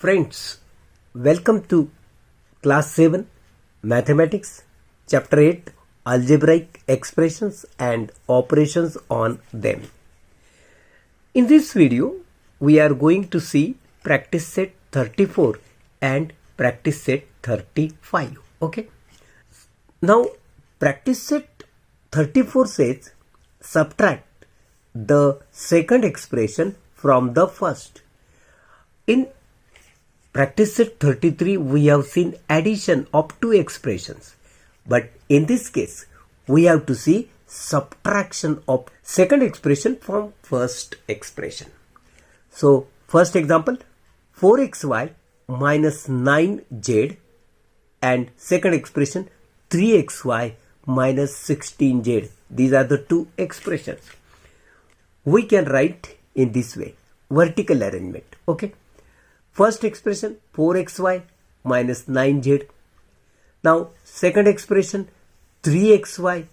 Friends, welcome to Class 7 Mathematics, Chapter 8 Algebraic Expressions and Operations on them. In this video, we are going to see practice set 34 and practice set 35. Okay. Now, practice set 34 says subtract the second expression from the first. In practice set 33, we have seen addition of two expressions. But in this case, we have to see subtraction of second expression from first expression. So, first example, 4xy minus 9z and second expression 3xy minus 16z. These are the two expressions. We can write in this way, vertical arrangement. Okay. First expression 4xy minus 9z. Now second expression 3xy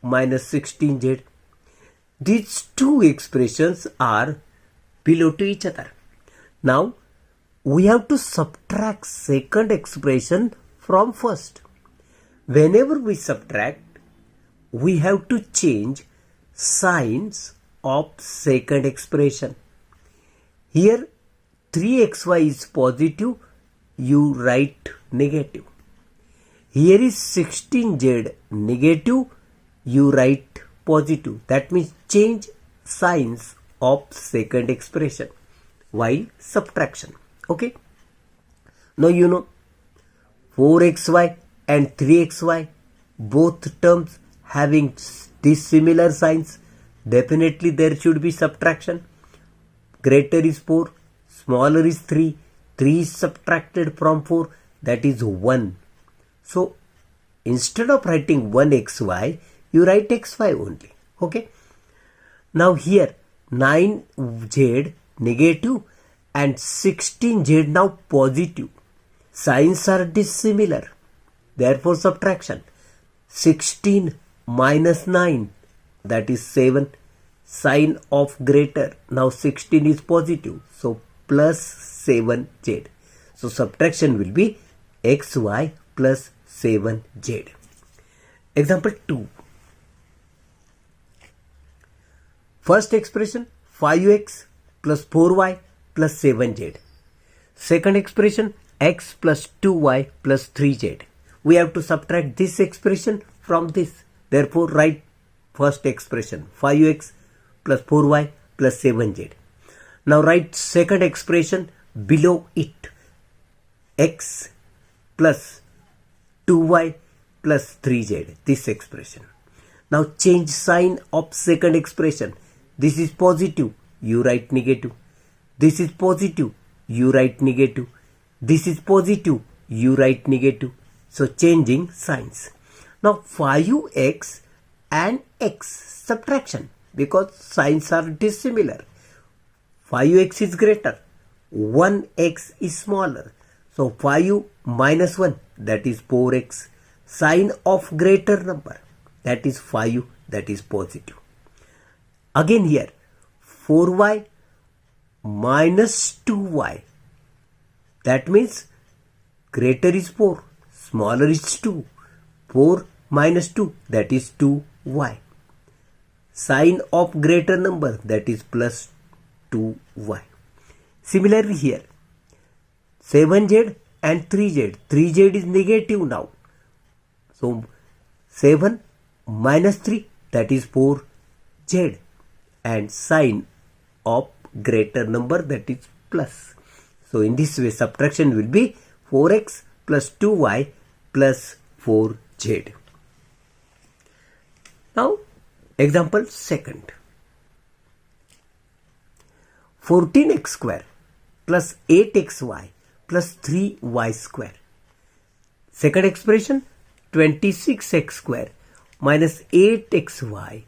minus 16z. These two expressions are below to each other. Now we have to subtract second expression from first. Whenever we subtract, we have to change signs of second expression. Here 3xy is positive, you write negative. Here is 16z negative, you write positive. That means change signs of second expression while subtraction. Okay. Now you know 4xy and 3xy, both terms having these similar signs. Definitely there should be subtraction. Greater is 4. Smaller is 3. 3 is subtracted from 4. That is 1. So, instead of writing 1xy, you write xy only. Okay. Now here, 9z negative and 16z now positive. Signs are dissimilar. Therefore, subtraction. 16 minus 9, that is 7. Sign of greater. Now 16 is positive. So, plus 7z. So, subtraction will be xy plus 7z. Example 2. First expression 5x plus 4y plus 7z. Second expression x plus 2y plus 3z. We have to subtract this expression from this. Therefore, write first expression 5x plus 4y plus 7z. Now write second expression below it, x plus 2y plus 3z, this expression. Now change sign of second expression. This is positive, you write negative. This is positive, you write negative. This is positive, you write negative. So changing signs. Now 5x and x, subtraction, because signs are dissimilar. 5x is greater, 1x is smaller. So 5 minus 1, that is 4x. Sign of greater number, that is 5, that is positive. Again here, 4y minus 2y. That means greater is 4, smaller is 2. 4 minus 2, that is 2y. Sign of greater number, that is plus 2y. Similarly here, 7z and 3z. 3z is negative now. So, 7 minus 3, that is 4z. And sign of greater number, that is plus. So, in this way, subtraction will be 4x plus 2y plus 4z. Now, example second. 14x square plus 8xy plus 3y square. Second expression 26x square minus 8xy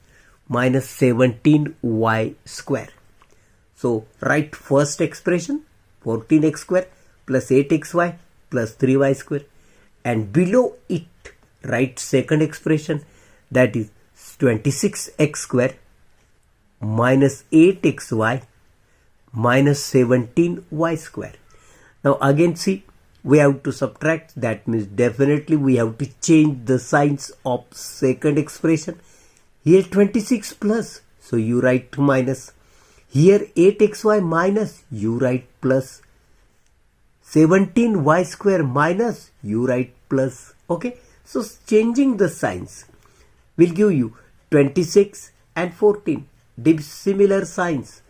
minus 17y square. So write first expression 14x square plus 8xy plus 3y square, and below it write second expression, that is 26x square minus 8xy minus 17y square. Now again see, we have to subtract. That means definitely we have to change the signs of second expression. Here 26 plus, so you write minus. Here 8xy minus, you write plus. 17y square minus, you write plus. Okay, so changing the signs will give you 26 and 14 dissimilar signs.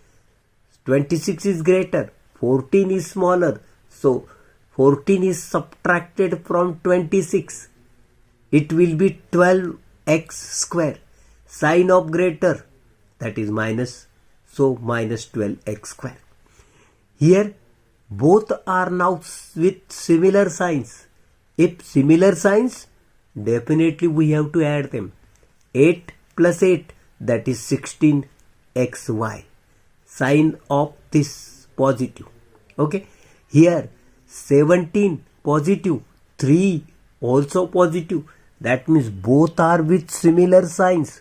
26 is greater, 14 is smaller, so 14 is subtracted from 26. It will be 12x square. Sign of greater, that is minus, so minus 12x square. Here both are now with similar signs. If similar signs, definitely we have to add them. 8 plus 8, that is 16xy. Sign of this positive. Okay. Here 17 positive, 3 also positive. That means both are with similar signs.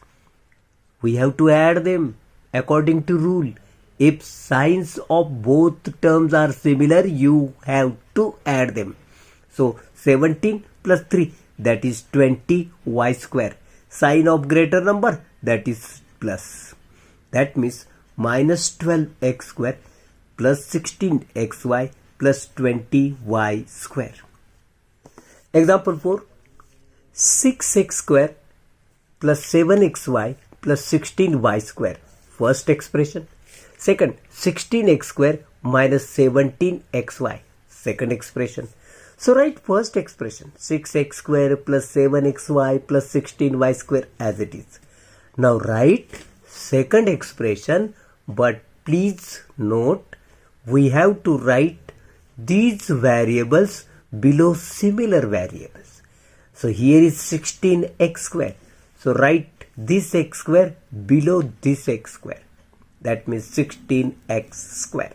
We have to add them according to rule. If signs of both terms are similar, you have to add them. So 17 plus 3, that is 20y square. Sign of greater number, that is plus. That means minus 12x square plus 16xy plus 20y square. Example 4. 6x square plus 7xy plus 16y square. First expression. Second, 16x square minus 17xy. Second expression. So write first expression, 6x square plus 7xy plus 16y square as it is. Now write second expression, but please note we have to write these variables below similar variables. So here is 16x square. So write this x square below this x square. That means 16x square.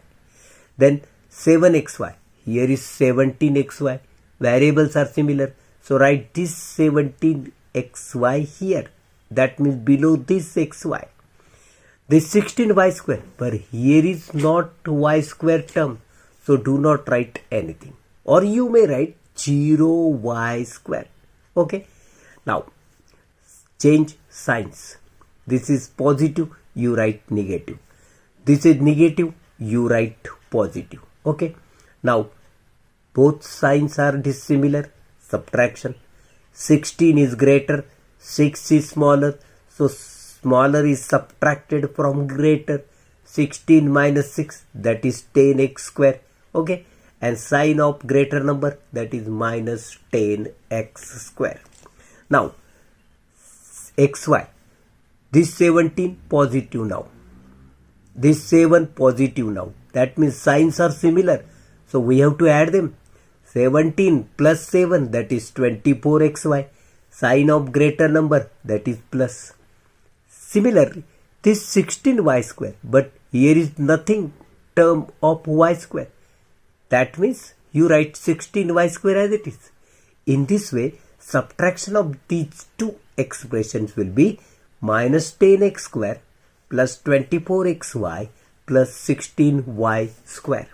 Then 7xy. Here is 17xy. Variables are similar. So write this 17xy here. That means below this xy. This 16y square. But here is not y square term. So do not write anything. Or you may write 0y square. Okay. Now change signs. This is positive, you write negative. This is negative, you write positive. Okay. Now both signs are dissimilar. Subtraction. 16 is greater, 6 is smaller. So smaller is subtracted from greater. 16 minus 6, that is 10x square. Okay. And sign of greater number, that is minus 10x square. Now xy. This 17 positive now. This 7 positive now. That means signs are similar. So we have to add them. 17 plus 7, that is 24xy. Sign of greater number, that is plus. Similarly, this 16y square. But here is nothing term of y square. That means you write 16y square as it is. In this way, subtraction of these two expressions will be minus 10x square plus 24xy plus 16y square.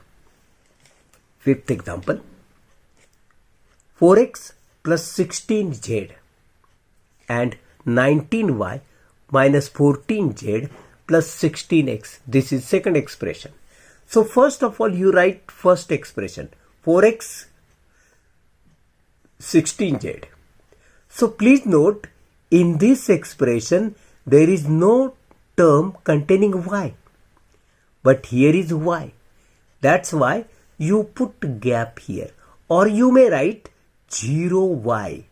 Fifth example. 4x plus 16z and 19y minus 14z plus 16x. This is second expression. So first of all, you write first expression. 4x 16z. So please note, in this expression, there is no term containing y. But here is y. That's why you put gap here. Or you may write 0y.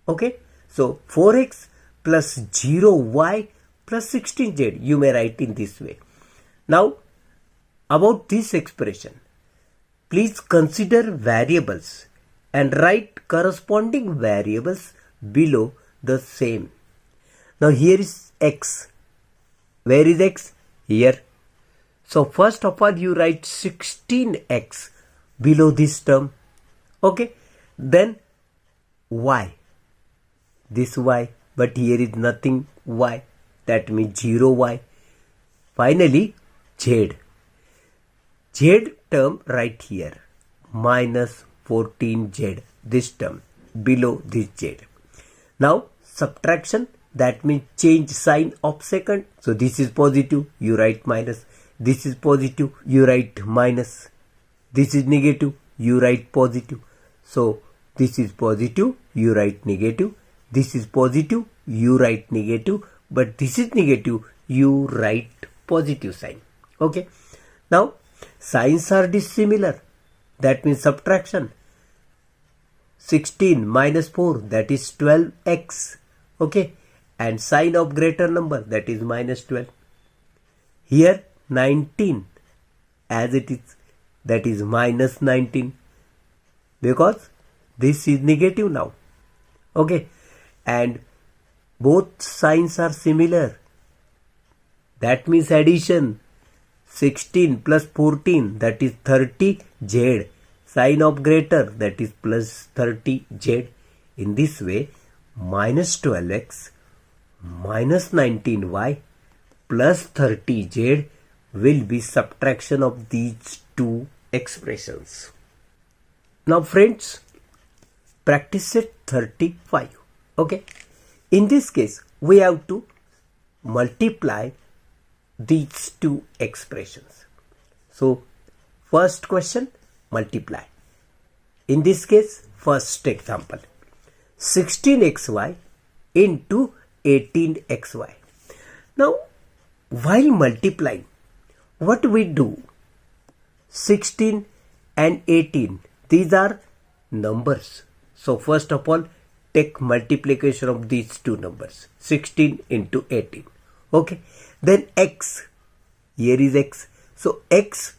Okay. So 4x plus 0y plus 16z. You may write in this way. Now, about this expression, please consider variables and write corresponding variables below the same. Now here is x. Where is x? Here. So first of all, you write 16x below this term. Okay. Then y. This y. But here is nothing y. That means 0y. Finally, z. Z term right here. minus 14z, this term below this z. Now subtraction, that means change sign of second. So this is positive, you write minus. This is positive, you write minus. This is negative, you write positive. So this is positive, you write negative. This is positive, you write negative. But this is negative, you write positive sign. Okay. Now signs are dissimilar. That means subtraction. 16 minus 4, that is 12x. Okay. And sign of greater number, that is minus 12. Here 19 as it is, that is minus 19. Because this is negative now. Okay. And both signs are similar. That means addition. 16 plus 14, that is 30z. Sign of greater, that is plus 30z. In this way, minus 12x minus 19y plus 30z will be subtraction of these two expressions. Now friends, practice set 35. Okay. In this case, we have to multiply these two expressions. So first question, multiply. In this case, first example, 16xy into 18xy. Now while multiplying, what we do? 16 and 18, these are numbers. So first of all, take multiplication of these two numbers, 16 into 18. Okay. Then x, here is x. So x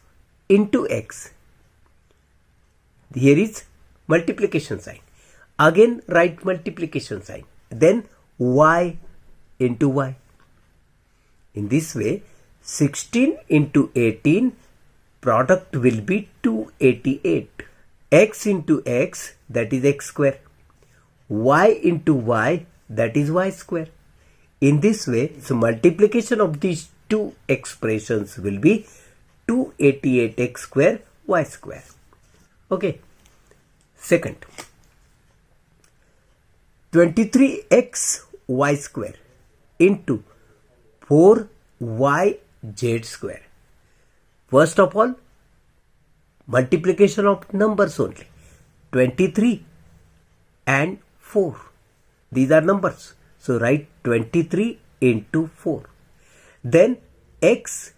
into x, here is multiplication sign. Again write multiplication sign. Then y into y. In this way, 16 into 18, product will be 288. X into x, that is x square. Y into y, that is y square. In this way, so multiplication of these two expressions will be 288x square y square. Okay. Second, 23x y square into 4yz square. First of all, multiplication of numbers only. 23 and 4. These are numbers. So write 23 into 4. Then x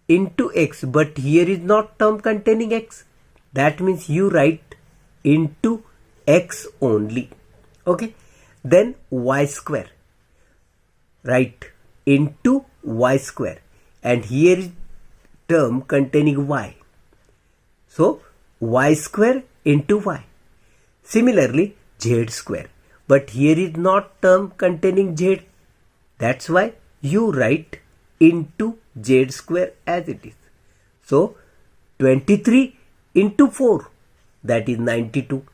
into x, but here is not term containing x. That means you write into x only. Okay. Then y square. Write into y square. And here is term containing y. So y square into y. Similarly, z square. But here is not term containing z. That's why you write into z square as it is. So 23 into 4, that is 92.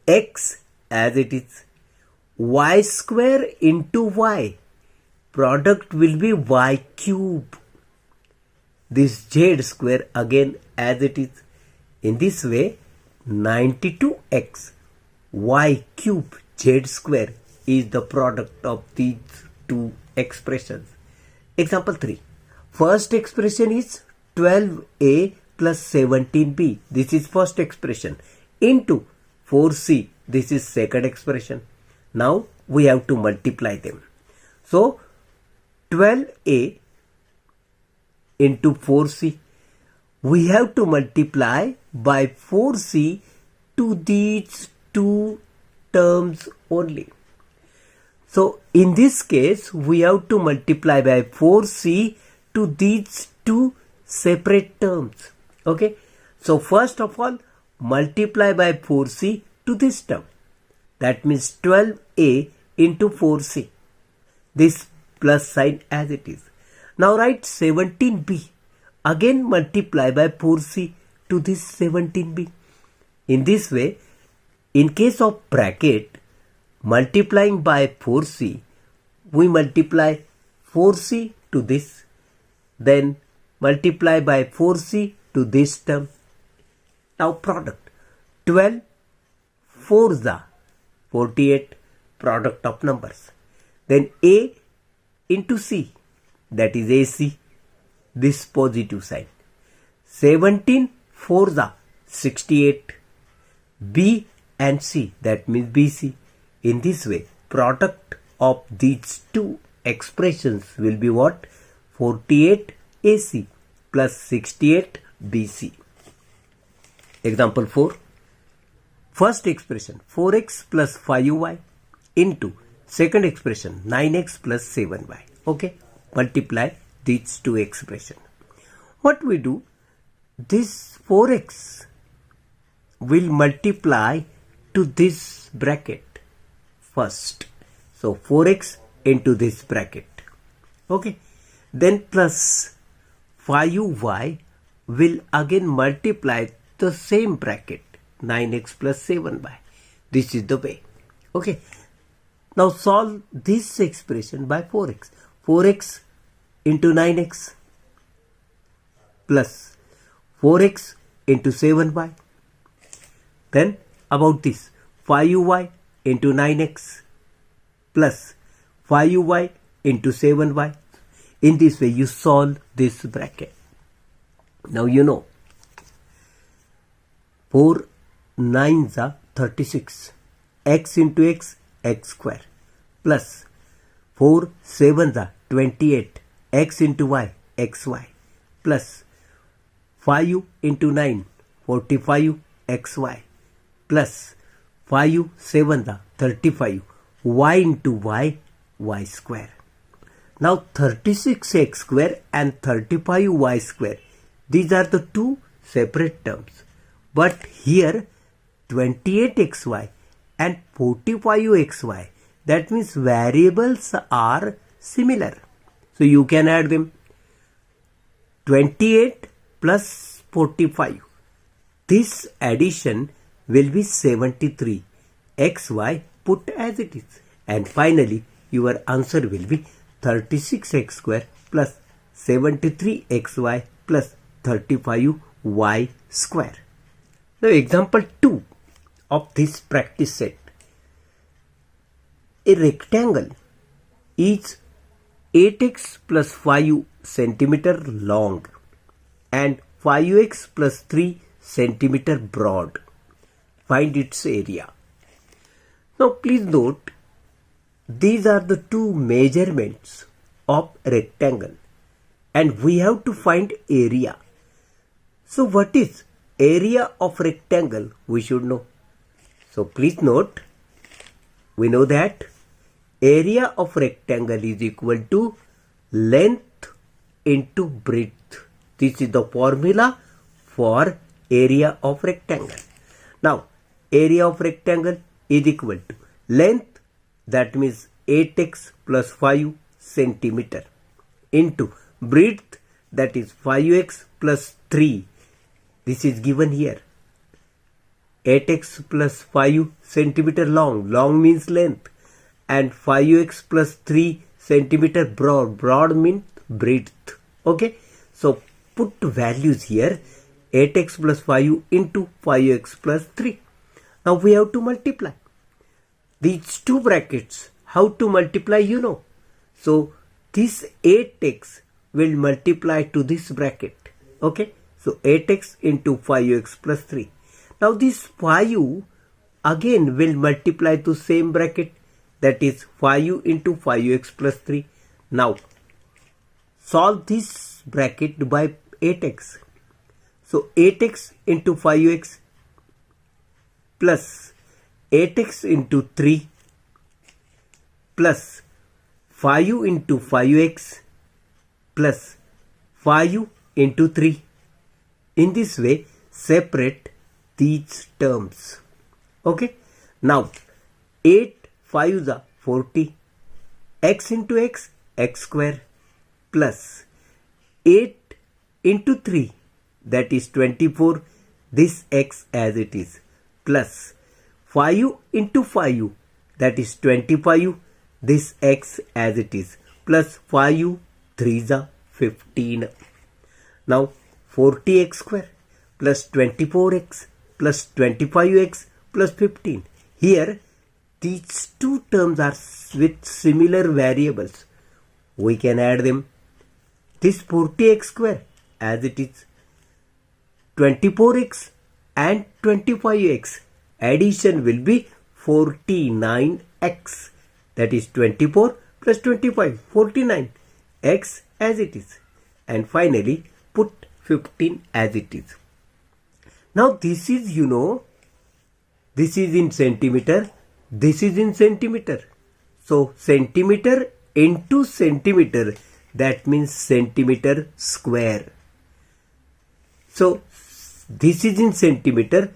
X as it is. Y square into y, product will be y cube. This z square again as it is. In this way, 92x y cube z square is the product of these two expressions. Example 3. First expression is 12a plus 17b. This is first expression. Into 4c. This is second expression. Now we have to multiply them. So 12a into 4c. We have to multiply by 4c to these two terms only. So in this case, we have to multiply by 4c to these two separate terms. Okay. So first of all, multiply by 4c to this term. That means 12a into 4c. This plus sign as it is. Now write 17b. Again multiply by 4c to this 17b. In this way, in case of bracket, multiplying by 4c, we multiply 4c to this, then multiply by 4c to this term. Now product. 12 4s are 48, product of numbers. Then A into C, that is AC, this positive sign. 17 4s are 68. B and C, that means BC. In this way, product of these two expressions will be what? 48 AC plus 68 BC. Example 4. First expression 4x plus 5y into second expression 9x plus 7y. Okay, multiply these two expressions. What we do? This 4x will multiply to this bracket first. So 4x into this bracket. Okay. Then plus 5y will again multiply the same bracket, 9x plus 7y. This is the way. Okay. Now solve this expression by 4x. 4x into 9x plus 4x into 7y. Then about this 5y into 9x plus 5y into 7y. In this way you solve this bracket. Now you know 4 9s are 36. X into x, x square, plus 4 7s are 28. X into y, xy, plus 5 into 9, 45 xy, plus 5 7s are 35. Y into y, y square. Now 36x square and 35y square, these are the two separate terms. But here 28xy and 45xy, that means variables are similar. So you can add them. 28 plus 45. This addition will be 73. xy put as it is. And finally your answer will be 36x square plus 73xy plus 35y square. Now example 2 of this practice set. A rectangle is 8x plus 5 centimeter long and 5x plus 3 centimeter broad. Find its area. Now please note, these are the two measurements of rectangle and we have to find area. So what is area of rectangle? We should know. So please note, we know that area of rectangle is equal to length into breadth. This is the formula for area of rectangle. Now area of rectangle is equal to length, that means 8x plus 5 centimeter, into breadth, that is 5x plus 3. This is given here. 8x plus 5 centimeter long. Long means length. And 5x plus 3 centimeter broad. Broad means breadth. Okay. So put values here. 8x plus 5 into 5x plus 3. Now we have to multiply. These two brackets, how to multiply you know. So this 8x will multiply to this bracket. Okay. So 8x into 5x plus 3. Now this 5 again will multiply to same bracket, that is 5 into 5x plus 3. Now solve this bracket by 8x. So 8x into 5x plus 8x into 3 plus 5 into 5x plus 5 into 3. In this way, separate these terms. Okay. Now, 8 5s are 40. X into x, x square, plus 8 into 3, that is 24. This x as it is, plus 5 into 5, that is 25. This x as it is, plus 5 3s are 15. Now 40x square. plus 24x plus 25x plus 15. Here these two terms are with similar variables. We can add them. This 40x square as it is 24x and 25x. Addition will be 49x. That is 24 plus 25, 49. X as it is. And finally put 15 as it is. Now this is, this is in centimeter. This is in centimeter. So centimeter into centimeter, that means centimeter square. So this is in centimeter.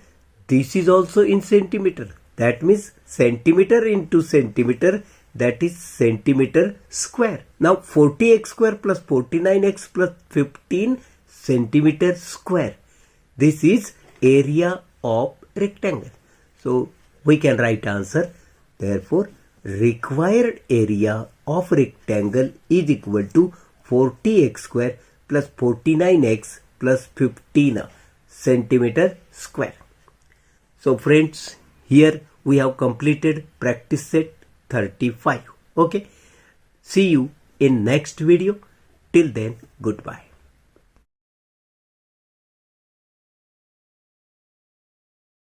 This is also in centimeter. That means centimeter into centimeter, that is centimeter square. Now 40x square plus 49x plus 15 centimeter square. This is area of rectangle. So we can write answer. Therefore, required area of rectangle is equal to 40x square plus 49x plus 15 centimeter square. So friends, here we have completed practice set 35. Okay. See you in next video. Till then, goodbye.